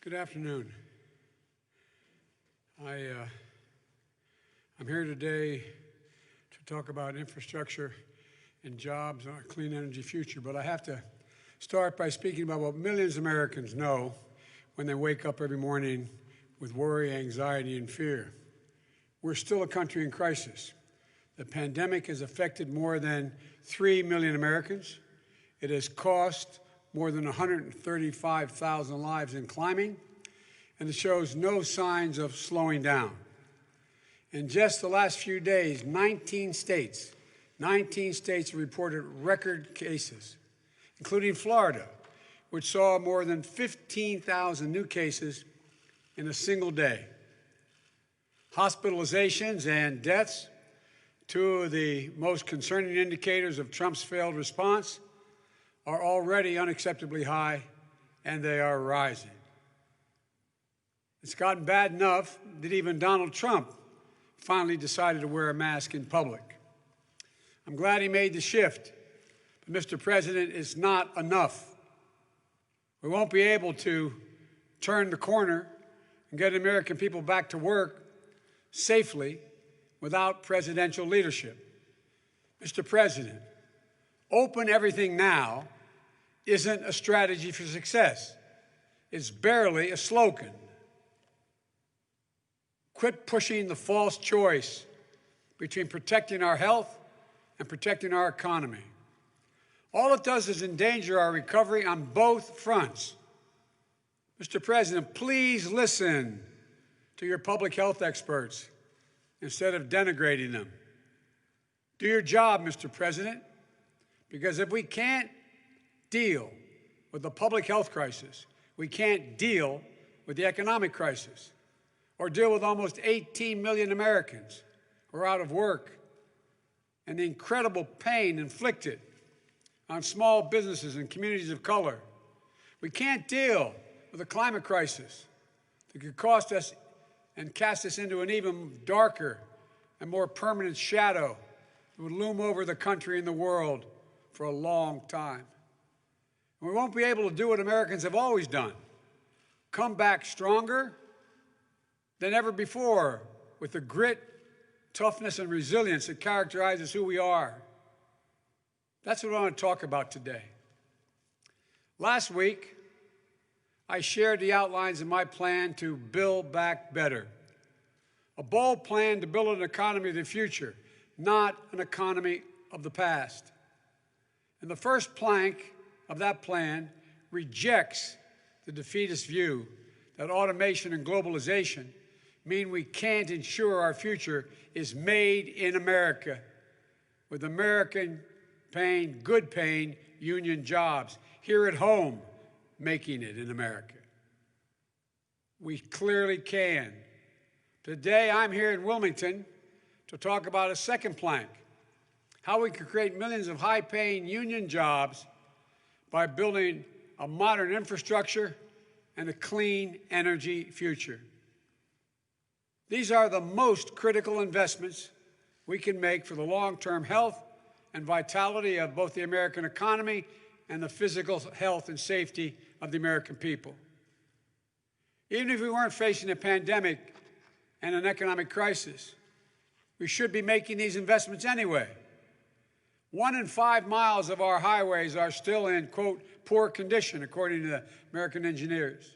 Good afternoon. I'm here today to talk about infrastructure and jobs and our clean energy future, but I have to start by speaking about what millions of Americans know when they wake up every morning with worry, anxiety, and fear. We're still a country in crisis. The pandemic has affected more than 3 million Americans. It has cost more than 135,000 lives in climbing, and it shows no signs of slowing down. In just the last few days, 19 states reported record cases, including Florida, which saw more than 15,000 new cases in a single day. Hospitalizations and deaths, two of the most concerning indicators of Trump's failed response, are already unacceptably high, and they are rising. It's gotten bad enough that even Donald Trump finally decided to wear a mask in public. I'm glad he made the shift, but Mr. President, it's not enough. We won't be able to turn the corner and get American people back to work safely without presidential leadership. Mr. President, open everything now isn't a strategy for success. It's barely a slogan. Quit pushing the false choice between protecting our health and protecting our economy. All it does is endanger our recovery on both fronts. Mr. President, please listen to your public health experts instead of denigrating them. Do your job, Mr. President, because if we can't deal with the public health crisis, we can't deal with the economic crisis, or deal with almost 18 million Americans who are out of work and the incredible pain inflicted on small businesses and communities of color. We can't deal with a climate crisis that could cost us and cast us into an even darker and more permanent shadow that would loom over the country and the world for a long time. And we won't be able to do what Americans have always done: come back stronger than ever before with the grit, toughness, and resilience that characterizes who we are. That's what I want to talk about today. Last week, I shared the outlines of my plan to build back better. A bold plan to build an economy of the future, not an economy of the past. And the first plank of that plan rejects the defeatist view that automation and globalization mean we can't ensure our future is made in America, with American paying, good paying union jobs here at home, making it in America. We clearly can. Today, I'm here in Wilmington to talk about a second plank: how we can create millions of high-paying union jobs by building a modern infrastructure and a clean energy future. These are the most critical investments we can make for the long-term health and vitality of both the American economy and the physical health and safety of the American people. Even if we weren't facing a pandemic and an economic crisis, we should be making these investments anyway. 1 in 5 miles of our highways are still in, quote, poor condition, according to the American engineers.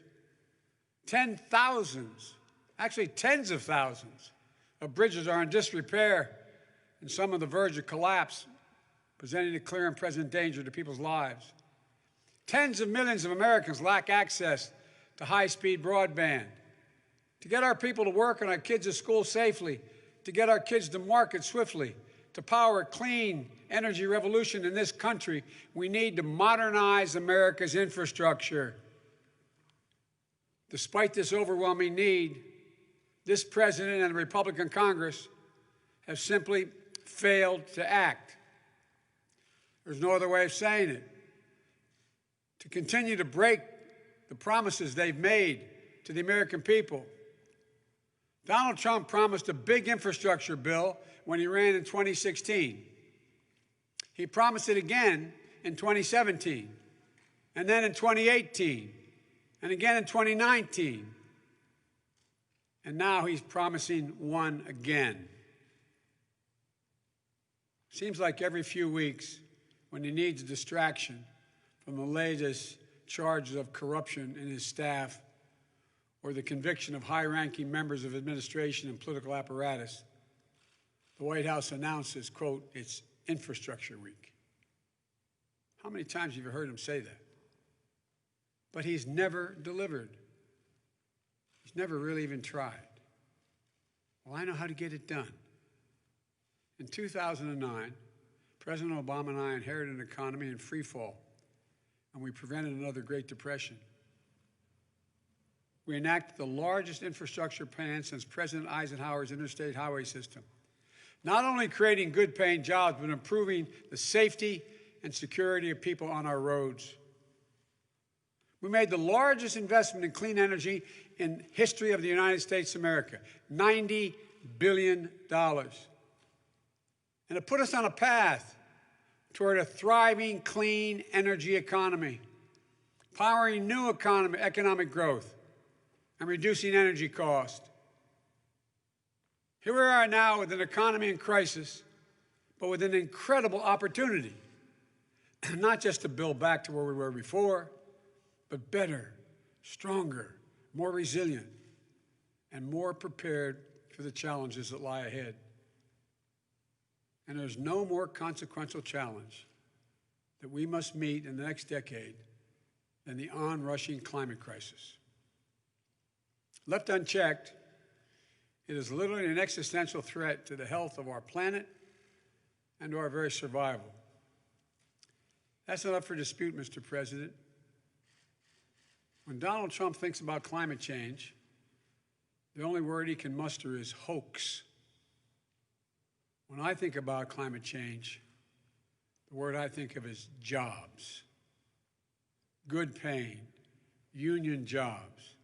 Actually tens of thousands of bridges are in disrepair and some on the verge of collapse, presenting a clear and present danger to people's lives. Tens of millions of Americans lack access to high-speed broadband. To get our people to work and our kids to school safely, to get our kids to market swiftly, to power a clean energy revolution in this country, we need to modernize America's infrastructure. Despite this overwhelming need, this president and the Republican Congress have simply failed to act. There's no other way of saying it. To continue to break the promises they've made to the American people. Donald Trump promised a big infrastructure bill when he ran in 2016. He promised it again in 2017, and then in 2018, and again in 2019. And now he's promising one again. Seems like every few weeks, when he needs a distraction from the latest charges of corruption in his staff or the conviction of high-ranking members of administration and political apparatus, the White House announces, quote, it's Infrastructure Week. How many times have you heard him say that? But he's never delivered. He's never really even tried. Well, I know how to get it done. In 2009, President Obama and I inherited an economy in free fall, and we prevented another Great Depression. We enacted the largest infrastructure plan since President Eisenhower's interstate highway system, not only creating good-paying jobs, but improving the safety and security of people on our roads. We made the largest investment in clean energy in history of the United States of America, $90 billion. And it put us on a path toward a thriving, clean energy economy, powering new economic growth and reducing energy costs. Here we are now with an economy in crisis, but with an incredible opportunity, not just to build back to where we were before, but better, stronger, more resilient, and more prepared for the challenges that lie ahead. And there's no more consequential challenge that we must meet in the next decade than the onrushing climate crisis. Left unchecked, it is literally an existential threat to the health of our planet and to our very survival. That's not up for dispute, Mr. President. When Donald Trump thinks about climate change, the only word he can muster is hoax. When I think about climate change, the word I think of is jobs. Good paying, union jobs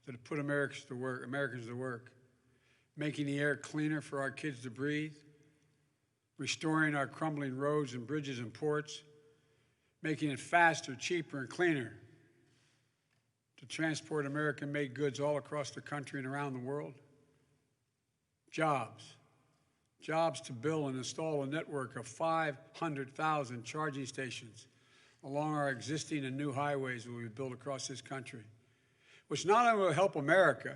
that have put Americans to work, making the air cleaner for our kids to breathe, restoring our crumbling roads and bridges and ports, making it faster, cheaper, and cleaner to transport American-made goods all across the country and around the world. Jobs. Jobs to build and install a network of 500,000 charging stations along our existing and new highways that we build across this country, which not only will help America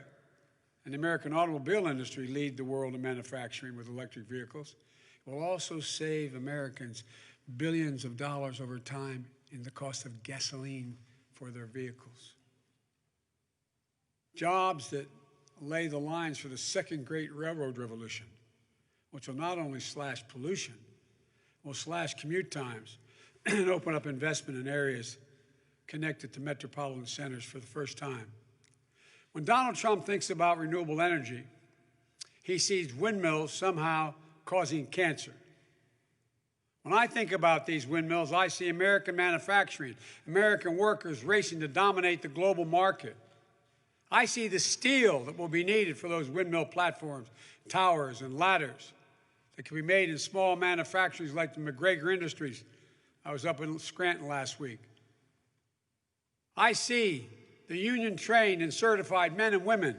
and the American automobile industry lead the world in manufacturing with electric vehicles, it will also save Americans billions of dollars over time in the cost of gasoline for their vehicles. Jobs that lay the lines for the second great railroad revolution, which will not only slash pollution, will slash commute times and open up investment in areas connected to metropolitan centers for the first time. When Donald Trump thinks about renewable energy, he sees windmills somehow causing cancer. When I think about these windmills, I see American manufacturing, American workers racing to dominate the global market. I see the steel that will be needed for those windmill platforms, towers, and ladders that can be made in small manufacturers like the McGregor Industries. I was up in Scranton last week. I see the union-trained and certified men and women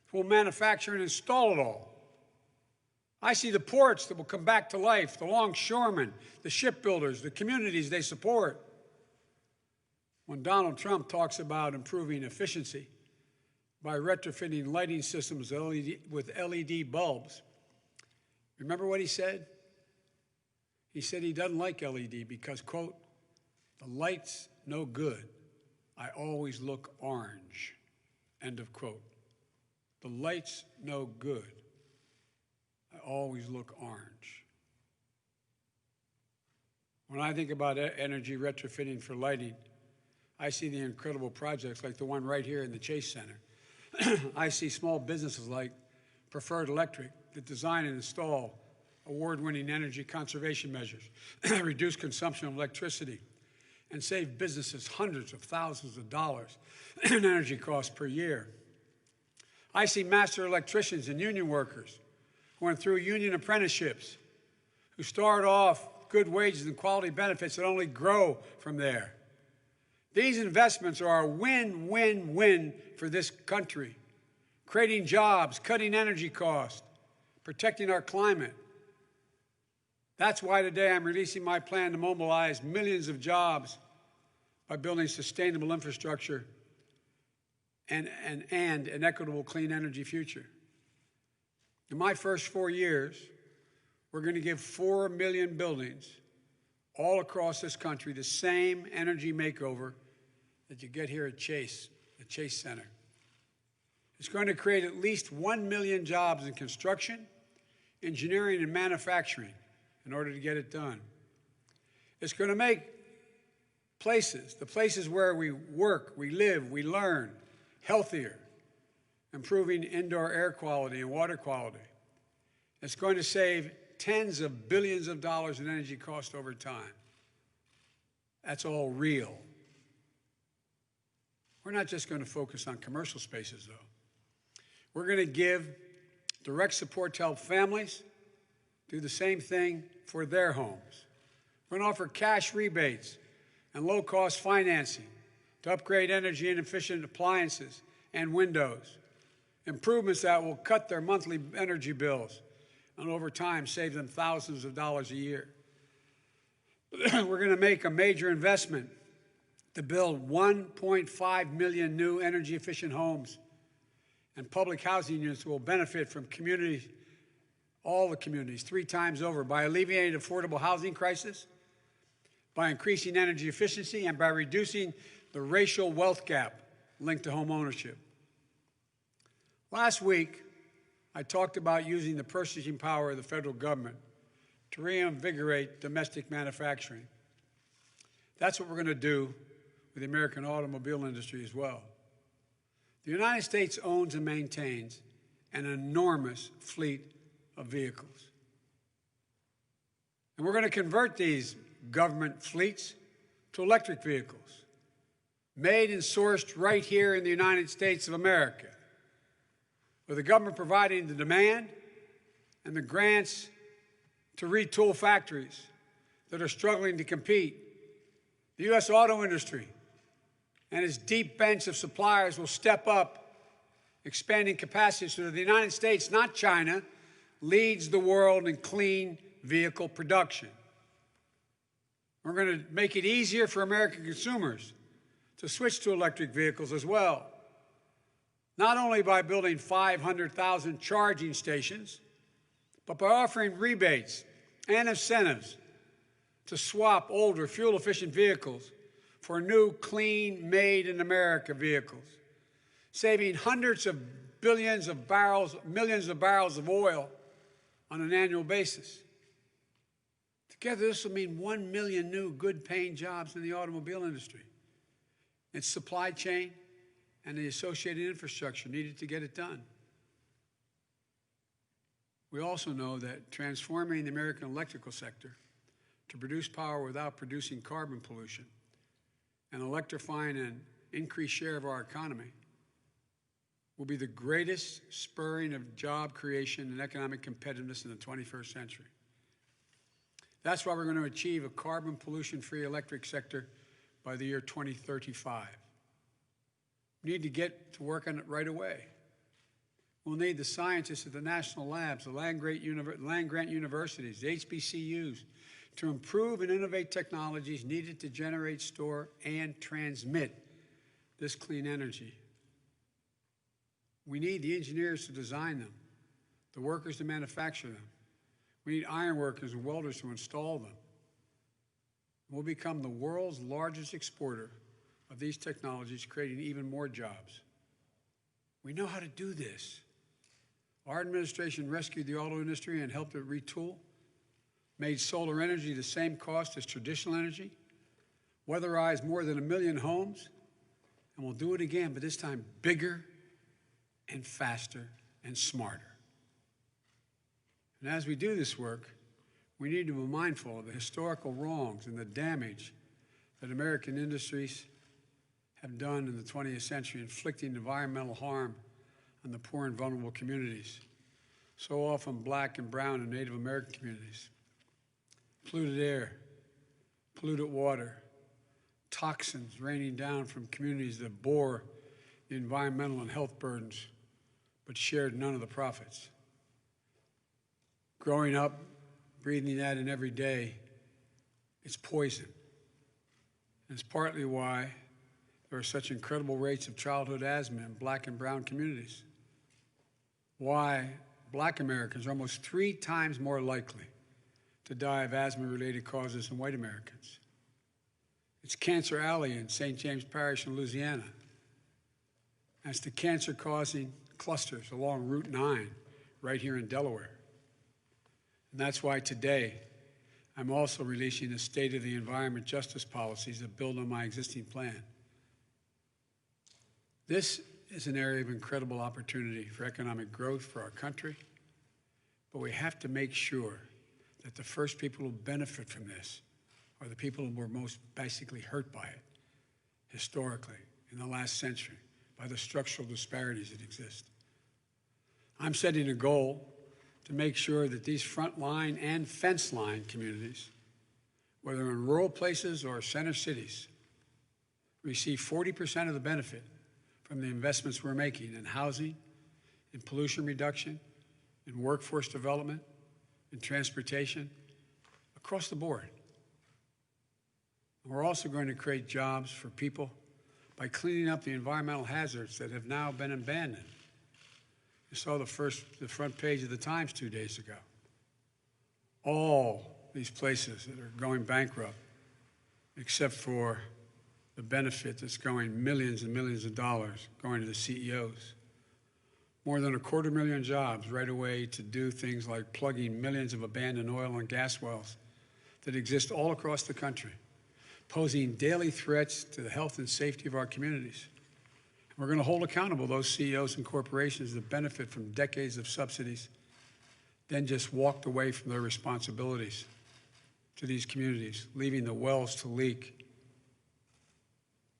who will manufacture and install it all. I see the ports that will come back to life, the longshoremen, the shipbuilders, the communities they support. When Donald Trump talks about improving efficiency by retrofitting lighting systems with LED bulbs, remember what he said? He said he doesn't like LED because, quote, the light's no good. I always look orange, end of quote. The light's no good. I always look orange. When I think about energy retrofitting for lighting, I see the incredible projects like the one right here in the Chase Center. I see small businesses like Preferred Electric that design and install award-winning energy conservation measures, reduce consumption of electricity, and save businesses hundreds of thousands of dollars in energy costs per year. I see master electricians and union workers who went through union apprenticeships, who start off good wages and quality benefits that only grow from there. These investments are a win-win-win for this country, creating jobs, cutting energy costs, protecting our climate. That's why today I'm releasing my plan to mobilize millions of jobs by building sustainable infrastructure and an equitable clean energy future. In my first 4 years, we're going to give 4 million buildings all across this country the same energy makeover that you get here at Chase, the Chase Center. It's going to create at least 1 million jobs in construction, engineering, and manufacturing in order to get it done. It's going to make the places where we work, we live, we learn, healthier, improving indoor air quality and water quality. It's going to save tens of billions of dollars in energy cost over time. That's all real. We're not just going to focus on commercial spaces, though. We're going to give direct support to help families do the same thing for their homes. We're going to offer cash rebates and low-cost financing to upgrade energy and efficient appliances and windows, improvements that will cut their monthly energy bills and over time save them thousands of dollars a year. We're going to make a major investment to build 1.5 million new energy-efficient homes and public housing units will benefit from communities, all the communities, 3 times over by alleviating the affordable housing crisis, by increasing energy efficiency, and by reducing the racial wealth gap linked to home ownership. Last week, I talked about using the purchasing power of the federal government to reinvigorate domestic manufacturing. That's what we're going to do with the American automobile industry as well. The United States owns and maintains an enormous fleet of vehicles. And we're going to convert these government fleets to electric vehicles, made and sourced right here in the United States of America, with the government providing the demand and the grants to retool factories that are struggling to compete. The U.S. auto industry and its deep bench of suppliers will step up, expanding capacity so that the United States, not China, leads the world in clean vehicle production. We're going to make it easier for American consumers to switch to electric vehicles as well, not only by building 500,000 charging stations, but by offering rebates and incentives to swap older fuel-efficient vehicles for new, clean, made-in-America vehicles, saving hundreds of billions of barrels, millions of barrels of oil on an annual basis. Together, this will mean 1 million new, good-paying jobs in the automobile industry, its supply chain, and the associated infrastructure needed to get it done. We also know that transforming the American electrical sector to produce power without producing carbon pollution and electrifying an increased share of our economy will be the greatest spurring of job creation and economic competitiveness in the 21st century. That's why we're going to achieve a carbon pollution-free electric sector by the year 2035. We need to get to work on it right away. We'll need the scientists at the national labs, the land-grant universities, the HBCUs, to improve and innovate technologies needed to generate, store, and transmit this clean energy. We need the engineers to design them, the workers to manufacture them. We need iron workers and welders to install them. We'll become the world's largest exporter of these technologies, creating even more jobs. We know how to do this. Our administration rescued the auto industry and helped it retool, made solar energy the same cost as traditional energy, weatherized more than 1 million homes, and we'll do it again, but this time bigger and faster and smarter. And as we do this work, we need to be mindful of the historical wrongs and the damage that American industries have done in the 20th century, inflicting environmental harm on the poor and vulnerable communities, so often Black and brown and Native American communities. Polluted air, polluted water, toxins raining down from communities that bore the environmental and health burdens but shared none of the profits. Growing up, breathing that in every day, it's poison. And it's partly why there are such incredible rates of childhood asthma in Black and brown communities. Why Black Americans are almost 3 times more likely to die of asthma-related causes than white Americans. It's Cancer Alley in St. James Parish in Louisiana. That's the cancer-causing clusters along Route 9 right here in Delaware. And that's why today I'm also releasing a State of the Environment Justice policies that build on my existing plan. This is an area of incredible opportunity for economic growth for our country, but we have to make sure that the first people who benefit from this are the people who were most basically hurt by it historically in the last century by the structural disparities that exist. I'm setting a goal to make sure that these frontline and fence line communities, whether in rural places or center cities, receive 40% of the benefit from the investments we're making in housing, in pollution reduction, in workforce development, in transportation, across the board. And we're also going to create jobs for people by cleaning up the environmental hazards that have now been abandoned. You saw the front page of the Times 2 days ago. All these places that are going bankrupt, except for the benefit that's going millions and millions of dollars going to the CEOs. More than 250,000 jobs right away to do things like plugging millions of abandoned oil and gas wells that exist all across the country, posing daily threats to the health and safety of our communities. We're going to hold accountable those CEOs and corporations that benefit from decades of subsidies, then just walked away from their responsibilities to these communities, leaving the wells to leak,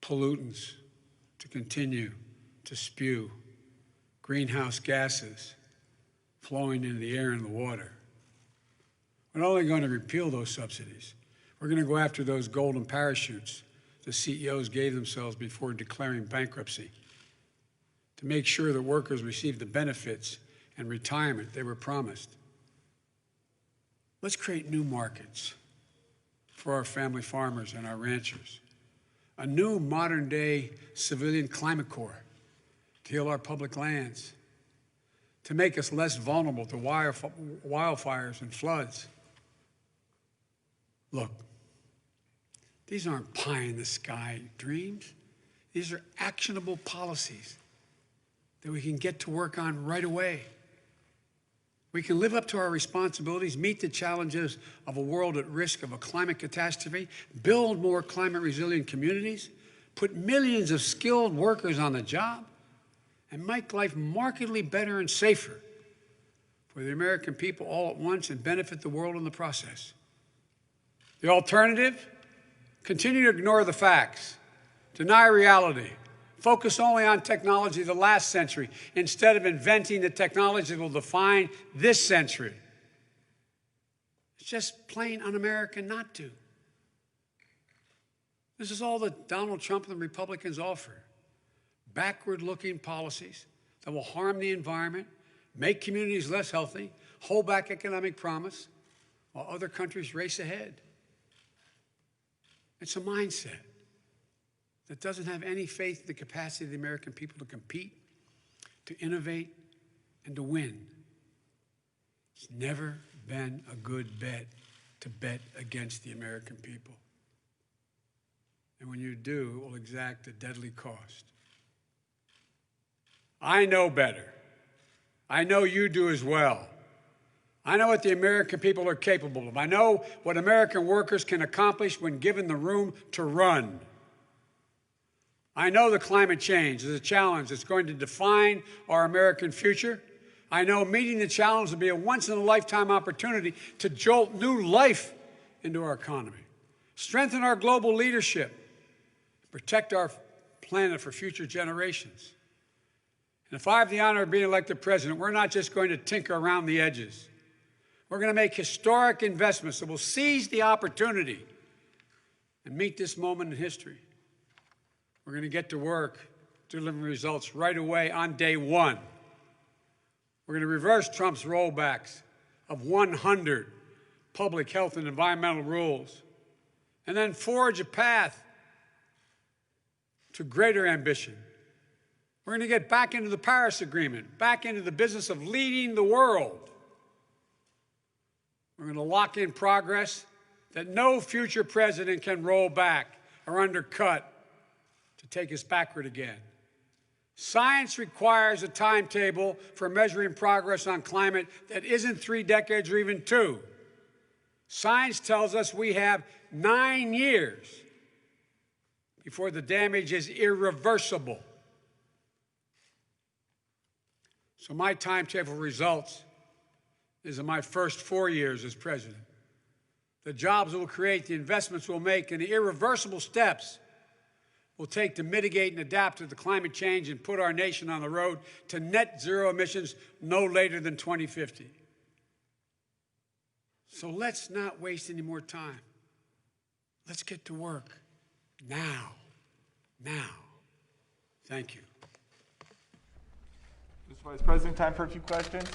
pollutants to continue to spew, greenhouse gases flowing into the air and the water. We're not only going to repeal those subsidies, we're going to go after those golden parachutes the CEOs gave themselves before declaring bankruptcy to make sure that workers receive the benefits and retirement they were promised. Let's create new markets for our family farmers and our ranchers, a new modern-day civilian climate corps to heal our public lands, to make us less vulnerable to wildfires and floods. Look, these aren't pie-in-the-sky dreams. These are actionable policies that we can get to work on right away. We can live up to our responsibilities, meet the challenges of a world at risk of a climate catastrophe, build more climate-resilient communities, put millions of skilled workers on the job, and make life markedly better and safer for the American people all at once and benefit the world in the process. The alternative? Continue to ignore the facts, deny reality, focus only on technology of the last century instead of inventing the technology that will define this century. It's just plain un-American not to. This is all that Donald Trump and the Republicans offer. Backward-looking policies that will harm the environment, make communities less healthy, hold back economic promise, while other countries race ahead. It's a mindset that doesn't have any faith in the capacity of the American people to compete, to innovate, and to win. It's never been a good bet to bet against the American people. And when you do, it will exact a deadly cost. I know better. I know you do as well. I know what the American people are capable of. I know what American workers can accomplish when given the room to run. I know the climate change is a challenge that's going to define our American future. I know meeting the challenge will be a once-in-a-lifetime opportunity to jolt new life into our economy, strengthen our global leadership, protect our planet for future generations. And if I have the honor of being elected president, we're not just going to tinker around the edges. We're going to make historic investments that will seize the opportunity and meet this moment in history. We're going to get to work delivering results right away on day one. We're going to reverse Trump's rollbacks of 100 public health and environmental rules, and then forge a path to greater ambition. We're going to get back into the Paris Agreement, back into the business of leading the world. We're going to lock in progress that no future president can roll back or undercut to take us backward again. Science requires a timetable for measuring progress on climate that isn't 3 decades or even 2. Science tells us we have 9 years before the damage is irreversible. So my timetable results is in my first 4 years as president. The jobs we'll create, the investments we'll make, and the irreversible steps we'll take to mitigate and adapt to the climate change and put our nation on the road to net zero emissions no later than 2050. So let's not waste any more time. Let's get to work now. Now. Thank you. Mr. Vice President, time for a few questions.